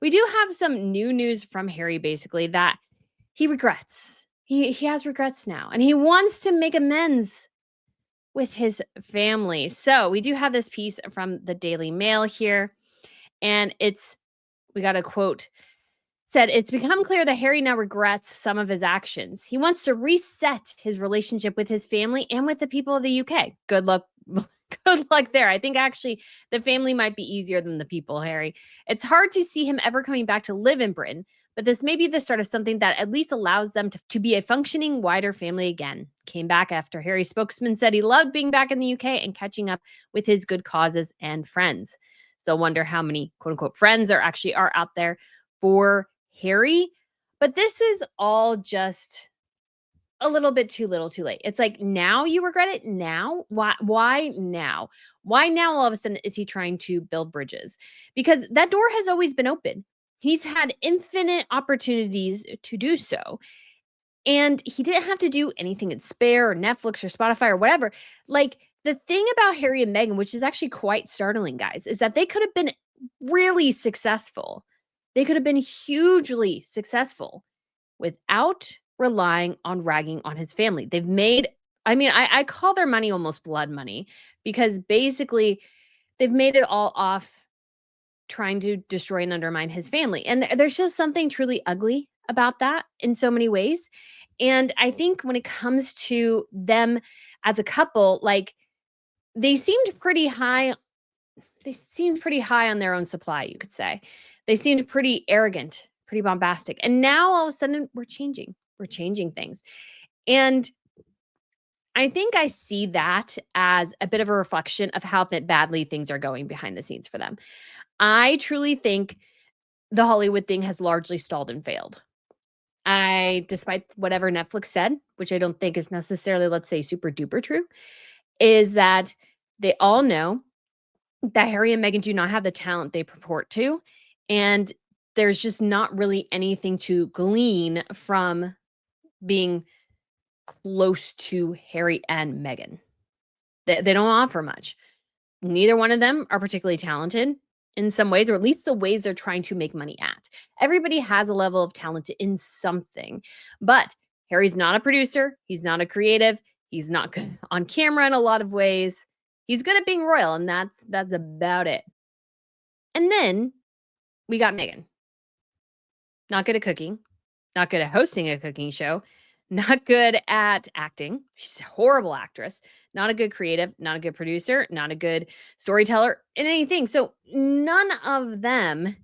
We do have some new news from Harry, basically, that he regrets. He has regrets now, and he wants to make amends with his family. So we do have this piece from the Daily Mail here, and we got a quote said, "It's become clear that Harry now regrets some of his actions. He wants to reset his relationship with his family and with the people of the UK." Good luck. Good luck there. I think actually the family might be easier than the people, Harry. It's hard to see him ever coming back to live in Britain, but this may be the start of something that at least allows them to be a functioning, wider family again. Came back after Harry's spokesman said he loved being back in the UK and catching up with his good causes and friends. Still wonder how many quote unquote friends there actually are out there for Harry. But this is all just a little bit too little too late. It's like, now you regret it? Now? Why now? Why now all of a sudden is he trying to build bridges? Because that door has always been open. He's had infinite opportunities to do so. And he didn't have to do anything in Spare or Netflix or Spotify or whatever. Like, the thing about Harry and Meghan, which is actually quite startling, guys, is that they could have been really successful. They could have been hugely successful without relying on ragging on his family. They've made, I call their money almost blood money, because basically they've made it all off trying to destroy and undermine his family. And there's just something truly ugly about that in so many ways. And I think when it comes to them as a couple, like, they seemed pretty high. They seemed pretty high on their own supply, you could say. They seemed pretty arrogant, pretty bombastic. And now all of a sudden we're changing. We're changing things. And I think I see that as a bit of a reflection of how badly things are going behind the scenes for them. I truly think the Hollywood thing has largely stalled and failed. Despite whatever Netflix said, which I don't think is necessarily, let's say, super duper true, is that they all know that Harry and Meghan do not have the talent they purport to. And there's just not really anything to glean from being close to Harry and Meghan. They don't offer much. Neither one of them are particularly talented in some ways, or at least the ways they're trying to make money at. Everybody has a level of talent in something, but Harry's not a producer. He's not a creative. He's not good on camera in a lot of ways. He's good at being royal, and that's about it. And then we got Meghan. Not good at cooking, not good at hosting a cooking show, not good at acting. She's a horrible actress, not a good creative, not a good producer, not a good storyteller in anything. So none of them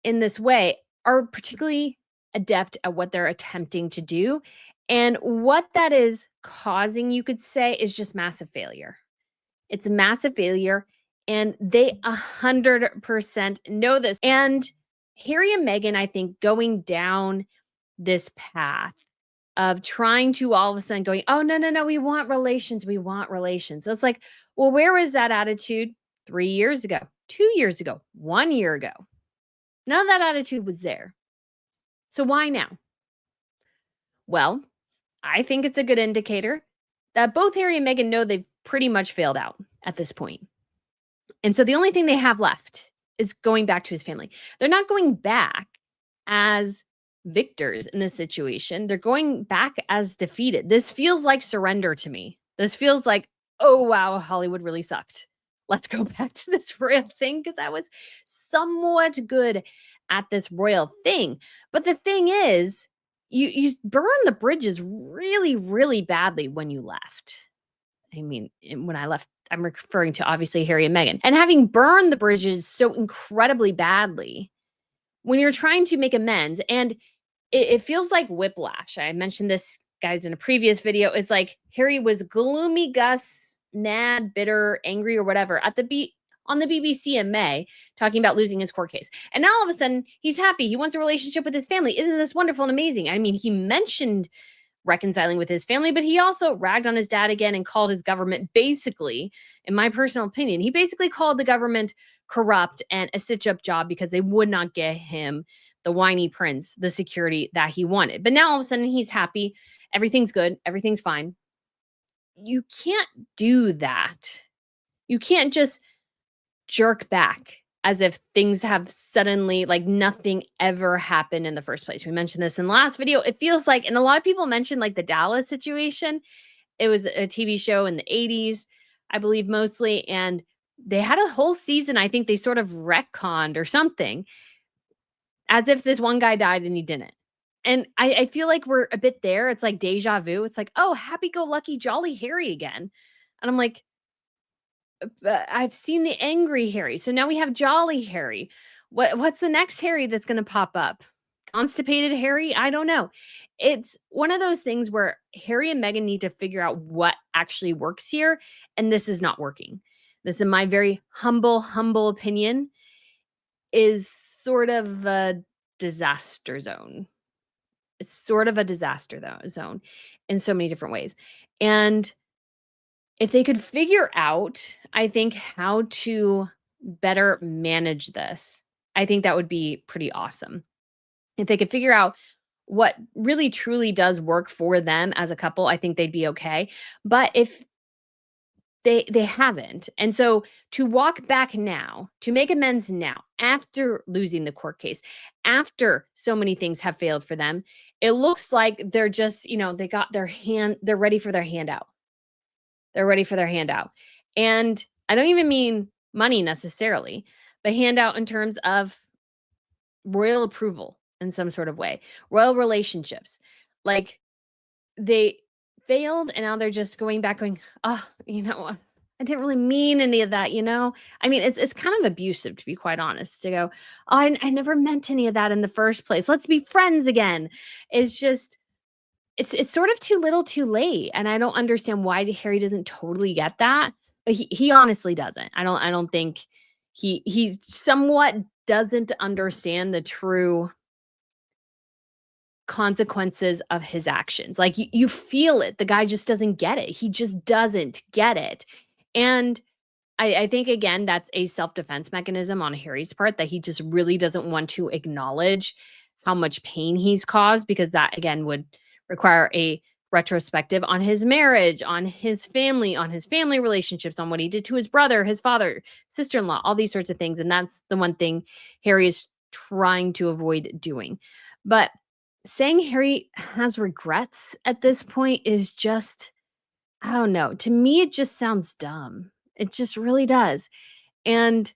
in this way are particularly adept at what they're attempting to do. And what that is causing, you could say, is just massive failure. It's a massive failure, and they 100% know this. And Harry and Meghan, I think, going down this path of trying to all of a sudden going, "Oh, no, no, no, we want relations. We want relations." So it's like, well, where was that attitude 3 years ago, 2 years ago, 1 year ago? None of that attitude was there. So why now? Well, I think it's a good indicator that both Harry and Meghan know they've pretty much failed out at this point. And so the only thing they have left is going back to his family. They're not going back as victors in this situation. They're going back as defeated. This feels like surrender to me. This feels like, oh, wow, Hollywood really sucked. Let's go back to this royal thing, because I was somewhat good at this royal thing. But the thing is, you burn the bridges really, really badly when you left. I mean, when I left, I'm referring to obviously Harry and Meghan. And having burned the bridges so incredibly badly, when you're trying to make amends, and it feels like whiplash. I mentioned this, guys, in a previous video. It's like Harry was gloomy Gus, mad, bitter, angry, or whatever at on the BBC in May, talking about losing his court case. And now all of a sudden, he's happy. He wants a relationship with his family. Isn't this wonderful and amazing? I mean, he mentioned reconciling with his family, but he also ragged on his dad again and called his government, basically, in my personal opinion, he basically called the government corrupt and a stitch-up job because they would not get him, the whiny prince, the security that he wanted. But now all of a sudden he's happy. Everything's good. Everything's fine. You can't do that. You can't just jerk back as if things have suddenly like nothing ever happened in the first place. We mentioned this in the last video. It feels like, and a lot of people mentioned like the Dallas situation. It was a TV show in the 80s, I believe mostly, and they had a whole season. I think they sort of retconned or something as if this one guy died and he didn't. And I feel like we're a bit there. It's like deja vu. It's like, oh, happy go lucky, jolly Harry again. And I'm like, I've seen the angry Harry. So now we have jolly Harry. What's the next Harry that's going to pop up? Constipated Harry? I don't know. It's one of those things where Harry and Meghan need to figure out what actually works here, and this is not working. This, in my very humble opinion, is sort of a disaster zone. It's sort of a disaster zone in so many different ways. And if they could figure out, I think, how to better manage this, I think that would be pretty awesome. If they could figure out what really truly does work for them as a couple, I think they'd be okay. But if they haven't, and so to walk back now, to make amends now, after losing the court case, after so many things have failed for them, it looks like they're just, they got their hand, they're ready for their handout. They're ready for their handout. And I don't even mean money necessarily, but handout in terms of royal approval in some sort of way, royal relationships. Like they failed and now they're just going back going, "Oh, I didn't really mean any of that." I mean, it's kind of abusive, to be quite honest, to go, "Oh, I never meant any of that in the first place. Let's be friends again." It's just it's sort of too little, too late, and I don't understand why Harry doesn't totally get that, but he honestly doesn't. I don't think he somewhat doesn't understand the true consequences of his actions. Like, you feel it. The guy just doesn't get it. He just doesn't get it. And I think, again, that's a self-defense mechanism on Harry's part, that he just really doesn't want to acknowledge how much pain he's caused, because that, again, would require a retrospective on his marriage, on his family relationships, on what he did to his brother, his father, sister-in-law, all these sorts of things. And that's the one thing Harry is trying to avoid doing. But saying Harry has regrets at this point is just, I don't know. To me, it just sounds dumb. It just really does. And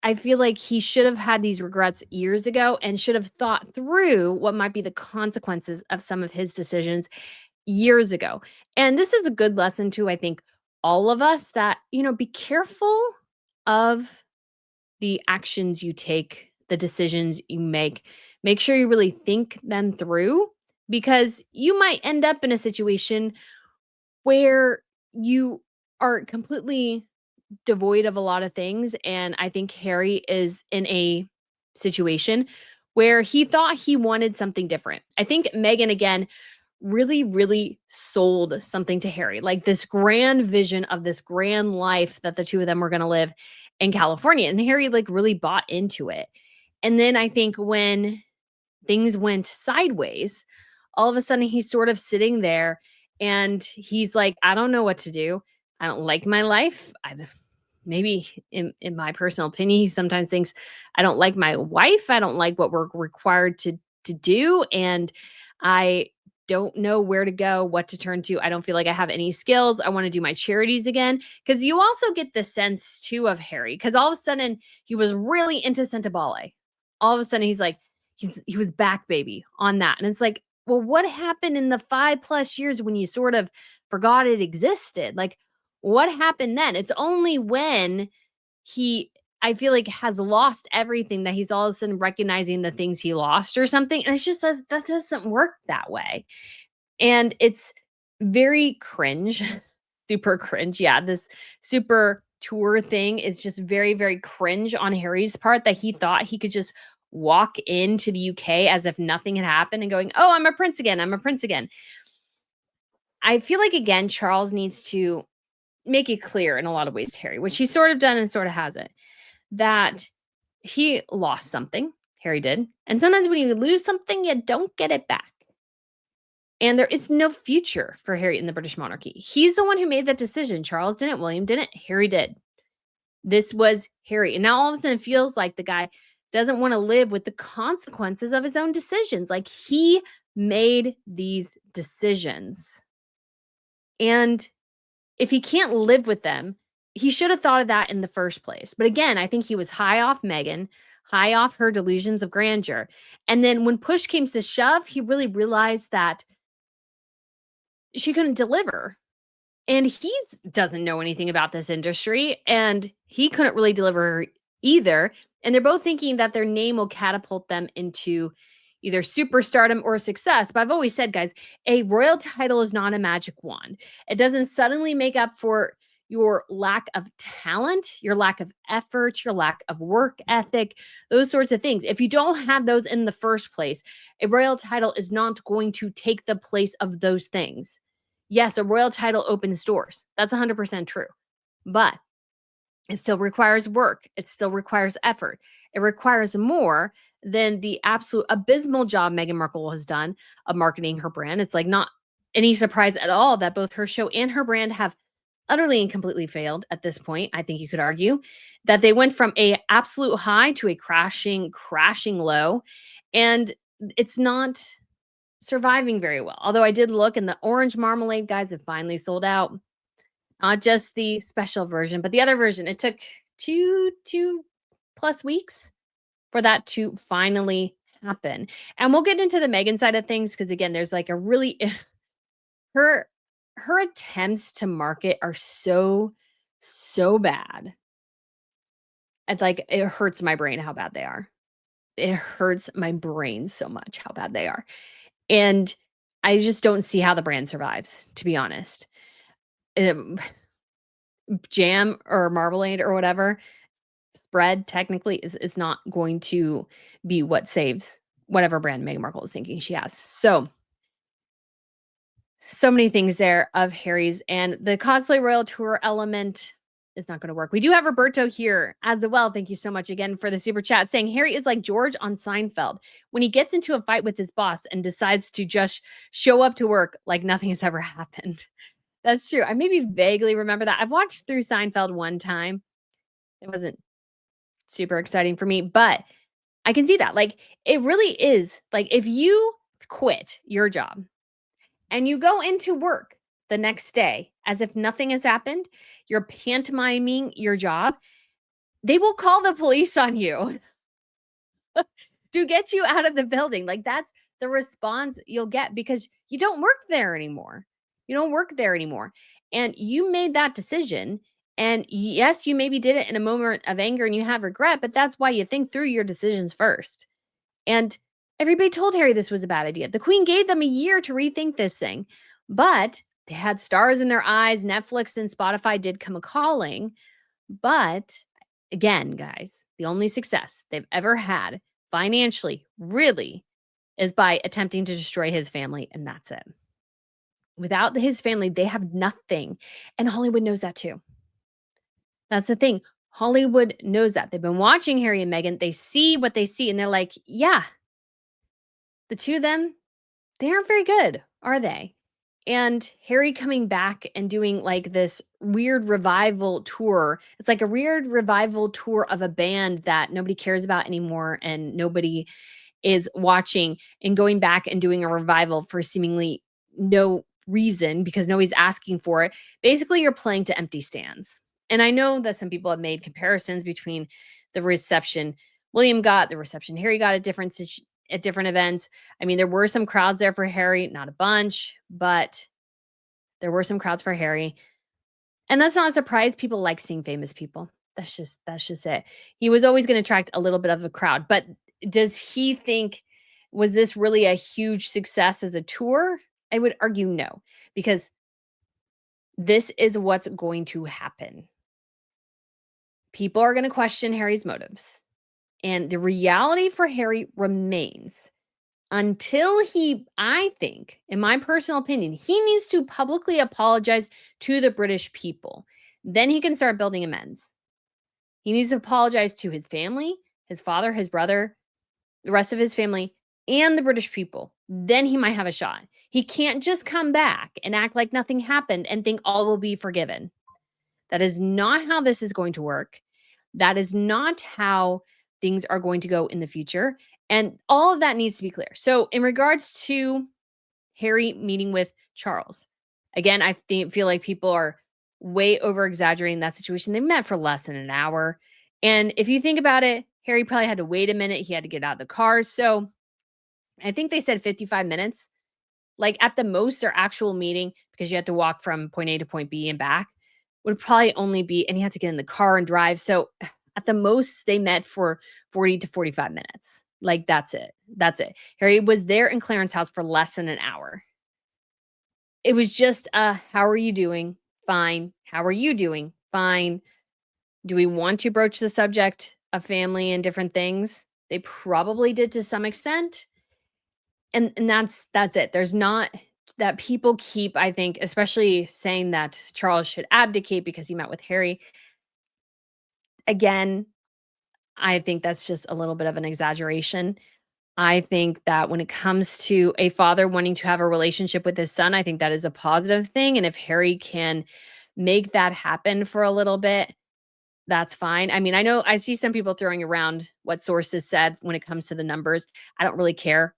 I feel like he should have had these regrets years ago and should have thought through what might be the consequences of some of his decisions years ago. And this is a good lesson to, I think, all of us, that, be careful of the actions you take, the decisions you make. Make sure you really think them through, because you might end up in a situation where you are completely devoid of a lot of things. And I think Harry is in a situation where he thought he wanted something different. I think Meghan, again, really, really sold something to Harry, like this grand vision of this grand life that the two of them were going to live in California. And Harry, like, really bought into it. And then I think when things went sideways, all of a sudden he's sort of sitting there and he's like, I don't know what to do. I don't like my life. Maybe in my personal opinion, he sometimes thinks, I don't like my wife. I don't like what we're required to do. And I don't know where to go, what to turn to. I don't feel like I have any skills. I want to do my charities again. Because you also get the sense too of Harry, because all of a sudden he was really into Sentabale. All of a sudden he's like, he was back, baby, on that. And it's like, well, what happened in the 5+ years when you sort of forgot it existed? Like, what happened then? It's only when he, I feel like, has lost everything that he's all of a sudden recognizing the things he lost or something. And it's just that doesn't work that way. And it's very cringe, super cringe. Yeah, this super tour thing is just very, very cringe on Harry's part, that he thought he could just walk into the UK as if nothing had happened and going, "Oh, I'm a prince again. I'm a prince again." I feel like, again, Charles needs to make it clear in a lot of ways to Harry, which he's sort of done and sort of hasn't, that he lost something. Harry did. And sometimes when you lose something, you don't get it back. And there is no future for Harry in the British monarchy. He's the one who made that decision. Charles didn't, William didn't, Harry did. This was Harry. And now all of a sudden it feels like the guy doesn't want to live with the consequences of his own decisions. Like he made these decisions. And if he can't live with them, he should have thought of that in the first place. But again, I think he was high off Meghan, high off her delusions of grandeur. And then when push came to shove, he really realized that she couldn't deliver. And he doesn't know anything about this industry, and he couldn't really deliver either. And they're both thinking that their name will catapult them into either superstardom or success. But I've always said, guys, a royal title is not a magic wand. It doesn't suddenly make up for your lack of talent, your lack of effort, your lack of work ethic, those sorts of things. If you don't have those in the first place, a royal title is not going to take the place of those things. Yes, a royal title opens doors. That's 100% true. But it still requires work. It still requires effort. It requires more than the absolute abysmal job Meghan Markle has done of marketing her brand. It's like not any surprise at all that both her show and her brand have utterly and completely failed at this point. I think you could argue that they went from a absolute high to a crashing low. And it's not surviving very well. Although I did look and the orange marmalade guys have finally sold out. Not just the special version, but the other version. It took two plus weeks for that to finally happen. And we'll get into the Meghan side of things because again, there's like a really her her attempts to market are so bad. It's like it hurts my brain how bad they are. It hurts my brain so much how bad they are. And I just don't see how the brand survives, to be honest. Um, jam or marmalade or whatever, spread technically is not going to be what saves whatever brand Meghan Markle is thinking she has. So many things there of Harry's, and the cosplay royal tour element is not going to work. We do have Roberto here as well. Thank you so much again for the super chat saying Harry is like George on Seinfeld when he gets into a fight with his boss and decides to just show up to work like nothing has ever happened. That's true. I maybe vaguely remember that. I've watched through Seinfeld one time. It wasn't super exciting for me, but I can see that. Like, it really is like if you quit your job and you go into work the next day as if nothing has happened, you're pantomiming your job, they will call the police on you to get you out of the building. Like, that's the response you'll get because you don't work there anymore. You don't work there anymore. And you made that decision. And yes, you maybe did it in a moment of anger and you have regret, but that's why you think through your decisions first. And everybody told Harry this was a bad idea. The Queen gave them a year to rethink this thing, but they had stars in their eyes. Netflix and Spotify did come a calling. But again, guys, the only success they've ever had financially really is by attempting to destroy his family, and that's it. Without his family, they have nothing. And Hollywood knows that too. That's the thing. Hollywood knows that. They've been watching Harry and Meghan. They see what they see, and they're like, yeah, the two of them, they aren't very good, are they? And Harry coming back and doing like this weird revival tour. It's like a weird revival tour of a band that nobody cares about anymore and nobody is watching, and going back and doing a revival for seemingly no reason because nobody's asking for it. Basically, you're playing to empty stands. And I know that some people have made comparisons between the reception William got, the reception Harry got at different events. I mean, there were some crowds there for Harry, not a bunch, but there were some crowds for Harry. And that's not a surprise. People like seeing famous people. That's just it. He was always going to attract a little bit of a crowd. But does he think, was this really a huge success as a tour? I would argue no, because this is what's going to happen. People are going to question Harry's motives. And the reality for Harry remains until he, I think, in my personal opinion, he needs to publicly apologize to the British people. Then he can start building amends. He needs to apologize to his family, his father, his brother, the rest of his family, and the British people. Then he might have a shot. He can't just come back and act like nothing happened and think all will be forgiven. That is not how this is going to work. That is not how things are going to go in the future. And all of that needs to be clear. So, in regards to Harry meeting with Charles, again, feel like people are way over exaggerating that situation. They met for less than an hour. And if you think about it, Harry probably had to wait a minute. He had to get out of the car. So, I think they said 55 minutes. Like at the most, their actual meeting, because you had to walk from point A to point B and back, would probably only be, and you had to get in the car and drive. So at the most, they met for 40 to 45 minutes. Like that's it. That's it. Harry was there in Clarence's house for less than an hour. It was just, how are you doing? Fine. How are you doing? Fine. Do we want to broach the subject of family and different things? They probably did to some extent. And that's it. There's not that people keep, I think, especially saying that Charles should abdicate because he met with Harry. Again, I think that's just a little bit of an exaggeration. I think that when it comes to a father wanting to have a relationship with his son, I think that is a positive thing. And if Harry can make that happen for a little bit, that's fine. I mean, I know I see some people throwing around what sources said when it comes to the numbers. I don't really care.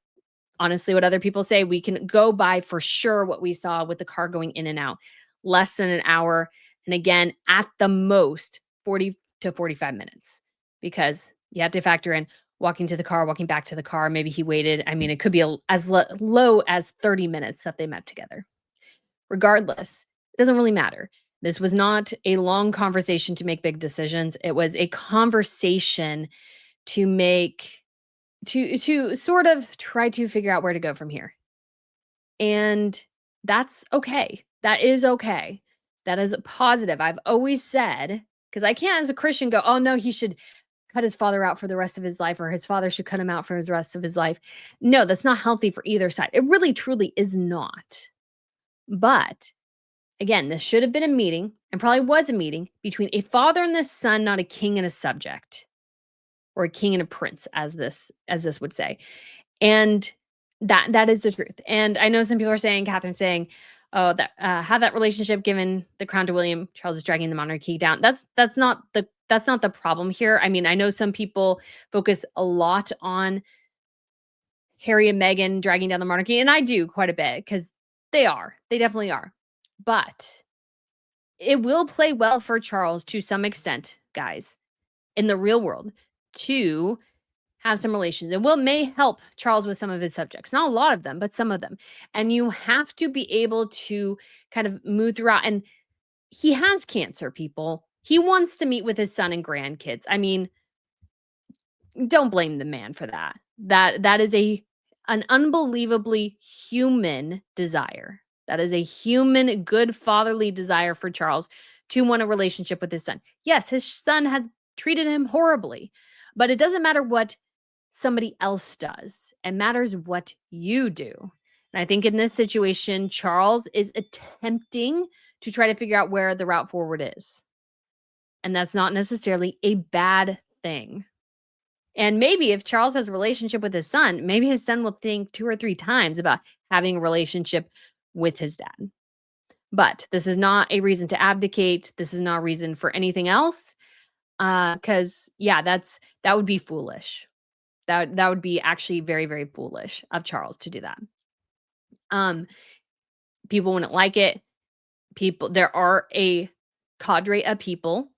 Honestly, what other people say, we can go by for sure what we saw with the car going in and out, less than an hour. And again, at the most, 40 to 45 minutes, because you have to factor in walking to the car, walking back to the car. Maybe he waited. I mean, it could be as low as 30 minutes that they met together. Regardless, it doesn't really matter. This was not a long conversation to make big decisions. It was a conversation to make to sort of try to figure out where to go from here. And that's okay. That is okay. That is positive. I've always said, because I can't as a Christian go, oh no, he should cut his father out for the rest of his life, or his father should cut him out for the rest of his life. No, that's not healthy for either side. It really truly is not. But again, this should have been a meeting, and probably was a meeting between a father and the son, not a king and a subject, or a king and a prince, as this would say. And that is the truth. And I know some people are saying, Catherine's saying, "Oh, that have that relationship given the crown to William, Charles is dragging the monarchy down." That's not the problem here. I mean, I know some people focus a lot on Harry and Meghan dragging down the monarchy, and I do quite a bit because they definitely are. But it will play well for Charles to some extent, guys, in the real world, to have some relations. It may help Charles with some of his subjects, not a lot of them, but some of them. And you have to be able to kind of move throughout. And he has cancer, people. He wants to meet with his son and grandkids. I mean, don't blame the man for that. That is an unbelievably human desire. That is a human, good fatherly desire for Charles to want a relationship with his son. Yes, his son has treated him horribly, but it doesn't matter what somebody else does. It matters what you do. And I think in this situation, Charles is attempting to try to figure out where the route forward is. And that's not necessarily a bad thing. And maybe if Charles has a relationship with his son, maybe his son will think 2 or 3 times about having a relationship with his dad. But this is not a reason to abdicate. This is not a reason for anything else. Because yeah, that would be foolish. That would be actually very, very foolish of Charles to do that. Um, People wouldn't like it. There are a cadre of people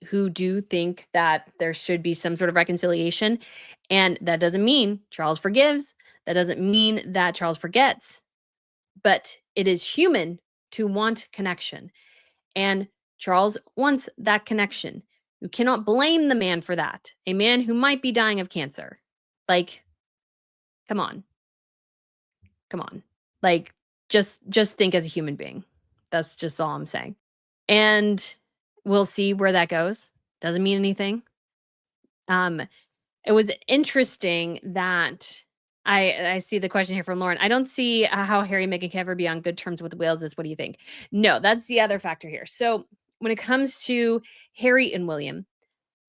who do think that there should be some sort of reconciliation, and that doesn't mean Charles forgives. That doesn't mean that Charles forgets, but it is human to want connection, and Charles wants that connection. You cannot blame the man for that. A man who might be dying of cancer. Like, come on. Come on. Like, just think as a human being. That's just all I'm saying. And we'll see where that goes. Doesn't mean anything. Um, it was interesting that I see the question here from Lauren. I don't see how Harry and Meghan can ever be on good terms with the Waleses. What do you think? No, that's the other factor here. So when it comes to Harry and William,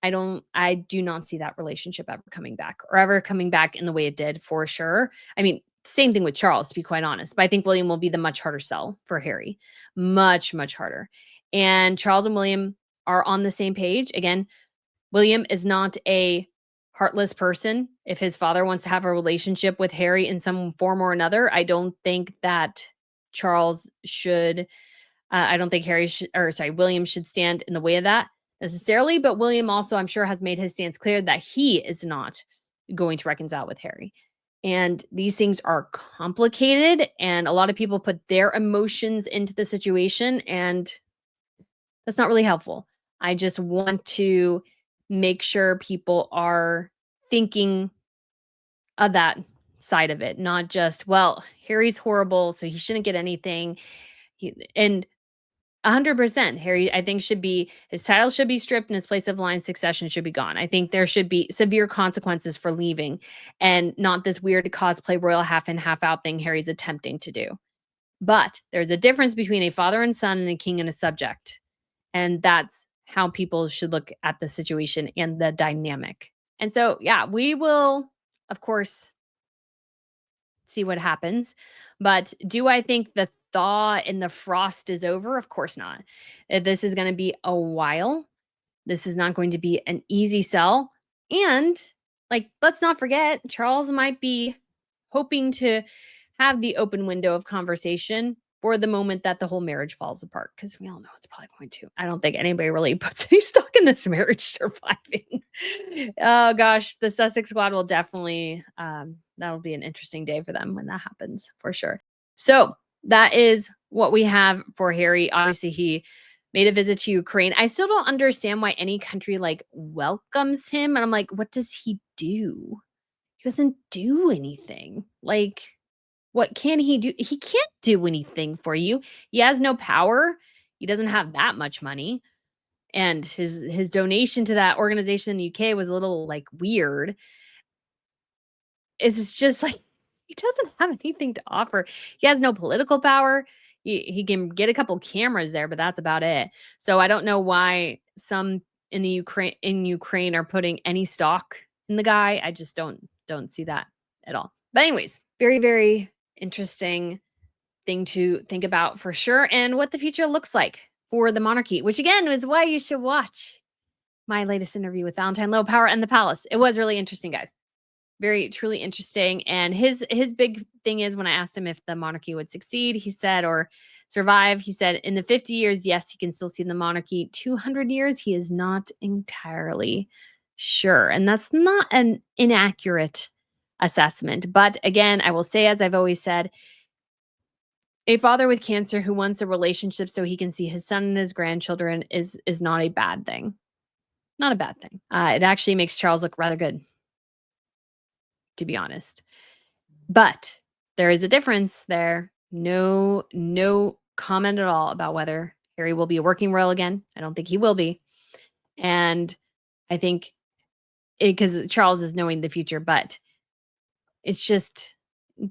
I do not see that relationship ever coming back, or ever coming back in the way it did, for sure. I mean, same thing with Charles, to be quite honest. But I think William will be the much harder sell for Harry. Much, much harder. And Charles and William are on the same page. Again, William is not a heartless person. If his father wants to have a relationship with Harry in some form or another, I don't think that Charles should I don't think William should stand in the way of that necessarily, but William also, I'm sure, has made his stance clear that he is not going to reconcile with Harry. And these things are complicated, and a lot of people put their emotions into the situation, and that's not really helpful. I just want to make sure people are thinking of that side of it, not just, well, Harry's horrible, so he shouldn't get anything. And 100%. Harry, I think, should be his title should be stripped and his place of line succession should be gone. I think there should be severe consequences for leaving and not this weird cosplay royal half in, half out thing Harry's attempting to do. But there's a difference between a father and son and a king and a subject. And that's how people should look at the situation and the dynamic. And so, yeah, we will, of course, see what happens. But do I think the thaw and the frost is over? Of course not. This is going to be a while. This is not going to be an easy sell. And like, let's not forget, Charles might be hoping to have the open window of conversation for the moment that the whole marriage falls apart. Because we all know it's probably going to. I don't think anybody really puts any stock in this marriage surviving. Oh gosh, the Sussex squad will definitely that'll be an interesting day for them when that happens for sure. So that is what we have for Harry. Obviously, he made a visit to Ukraine. I still don't understand why any country like welcomes him. And I'm like, what does he do? He doesn't do anything. Like, what can he do? He can't do anything for you. He has no power. He doesn't have that much money. And his donation to that organization in the UK was a little like weird. It's just like he doesn't have anything to offer. He has no political power. He can get a couple cameras there, but that's about it. So I don't know why some in the Ukraine are putting any stock in the guy. I just don't see that at all. But anyways, very, very interesting thing to think about for sure, and what the future looks like for the monarchy, which again is why you should watch my latest interview with Valentine Low Power and the Palace. It was really interesting, guys. Very truly interesting. And his big thing is when I asked him if the monarchy would succeed, he said, or survive, he said in the 50 years, yes, he can still see the monarchy. 200 years, he is not entirely sure. And that's not an inaccurate assessment. But again, I will say, as I've always said, a father with cancer who wants a relationship so he can see his son and his grandchildren is not a bad thing. Not a bad thing. It actually makes Charles look rather good, to be honest. But there is a difference there. No comment at all about whether Harry will be a working royal again. I don't think he will be. And I think because Charles is knowing the future, but it's just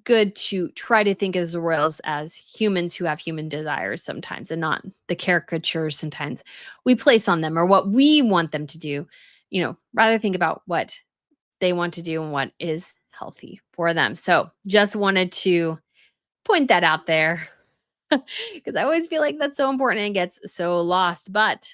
good to try to think as the royals as humans who have human desires sometimes and not the caricatures sometimes we place on them or what we want them to do. Rather think about what they want to do and what is healthy for them. So just wanted to point that out there because I always feel like that's so important and gets so lost. But